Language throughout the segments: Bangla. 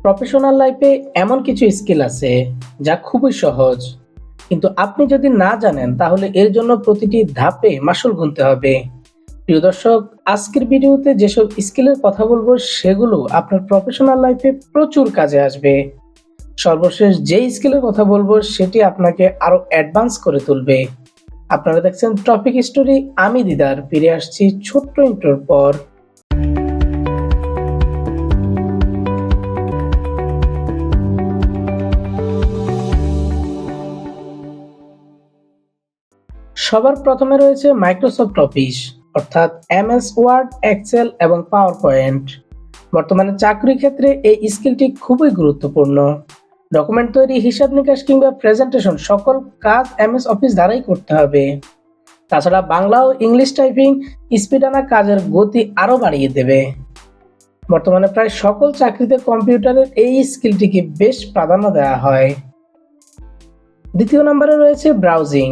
প্রফেশনাল লাইফে এমন কিছু স্কিল আছে যা খুবই সহজ, কিন্তু আপনি যদি না জানেন তাহলে এর জন্য প্রতিটি ধাপে মাসুল গুনতে হবে। প্রিয় দর্শক, আজকের ভিডিওতে যেসব স্কিলের কথা বলবো সেগুলো আপনার প্রফেশনাল লাইফে প্রচুর কাজে আসবে। সর্বশেষ যে স্কিলের কথা বলবো সেটি আপনাকে আরো অ্যাডভান্স করে তুলবে। আপনারা দেখছেন টপিক স্টোরি, আমি দিদার। ফিরে আসছি ছোট্ট ইন্ট্রোর পর। সবার প্রথমে রয়েছে মাইক্রোসফট অফিস, অর্থাৎ এমএস ওয়ার্ড, এক্সেল এবং পাওয়ার পয়েন্ট। বর্তমানে চাকরি ক্ষেত্রে এই স্কিলটি খুবই গুরুত্বপূর্ণ। ডকুমেন্ট তৈরি, হিসাব নিকাশ কিংবা প্রেজেন্টেশন সকল কাজ এমএস অফিস দ্বারাই করতে হবে। তাছাড়া বাংলা ও ইংলিশ টাইপিং স্পিড আনা কাজের গতি আরো বাড়িয়ে দেবে। বর্তমানে প্রায় সকল চাকরিতে কম্পিউটারের এই স্কিলটিকে বেশ প্রাধান্য দেওয়া হয়। দ্বিতীয় নম্বরে রয়েছে ব্রাউজিং।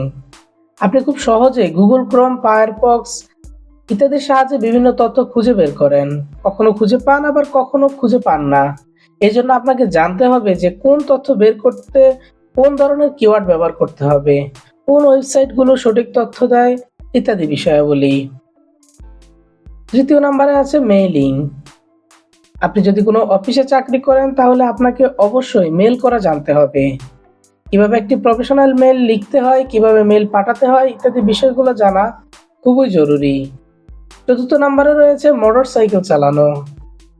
আপনি খুব সহজে গুগল ক্রোম, ফায়ারফক্স ইত্যাদির সাহায্যে বিভিন্ন তথ্য খুঁজে বের করেন। কখনো খুঁজে পান, আবার কখনো খুঁজে পান না। এই জন্য আপনাকে জানতে হবে যে কোন তথ্য বের করতে কোন ধরনের কিওয়ার্ড ব্যবহার করতে হবে, কোন ওয়েবসাইটগুলো সঠিক তথ্য দেয় ইত্যাদি বিষয়াবলী। তৃতীয় নম্বরে আছে মেইলিং। আপনি যদি কোনো অফিসে চাকরি করেন তাহলে আপনাকে অবশ্যই মেল করা জানতে হবে। কিভাবে একটি প্রফেশনাল মেল লিখতে হয়, কিভাবে মেল পাঠাতে হয় ইত্যাদি বিষয়গুলো জানা খুবই জরুরি। চতুর্থ নম্বরে রয়েছে মোটরসাইকেল চালানো।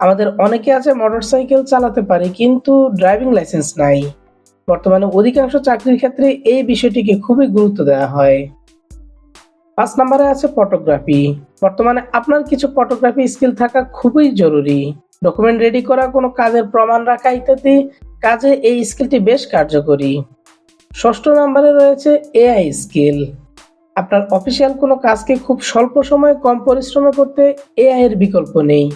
আমাদের অনেকে আছে মোটরসাইকেল চালাতে পারে কিন্তু ড্রাইভিং লাইসেন্স নাই। বর্তমানে অধিকাংশ চাকরির ক্ষেত্রে এই বিষয়টিকে খুবই গুরুত্ব দেওয়া হয়। 5 নম্বরে আছে ফটোগ্রাফি। বর্তমানে আপনার কিছু ফটোগ্রাফি স্কিল থাকা খুবই জরুরি। ডকুমেন্ট রেডি করা, কোনো কাজের প্রমাণ রাখা ইত্যাদি কাজে এই স্কিলটি বেশ কার্যকরী। 6 নম্বরে রয়েছে এআই স্কিল। আপনার অফিসিয়াল কোনো কাজকে খুব স্বল্প সময়ে কম পরিশ্রমে করতে এআই এর বিকল্প নেই।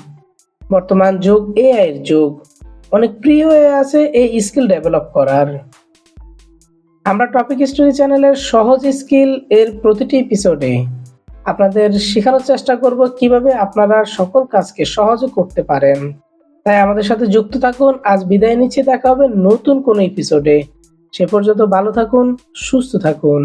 বর্তমান যুগ এআই এর যুগ। অনেক প্রিয় হয়ে আছে এই স্কিল ডেভেলপ করার। আমরা টপিক স্টোরি চ্যানেলের সহজ স্কিল এর প্রতিটি এপিসোডে আপনাদের শেখানোর চেষ্টা করব কিভাবে আপনারা সকল কাজকে সহজে করতে পারেন। তাই আমাদের সাথে যুক্ত থাকুন। আজ বিদায় নিচ্ছি, দেখা হবে নতুন কোনো এপিসোডে। সে পর্যন্ত ভালো থাকুন, সুস্থ থাকুন।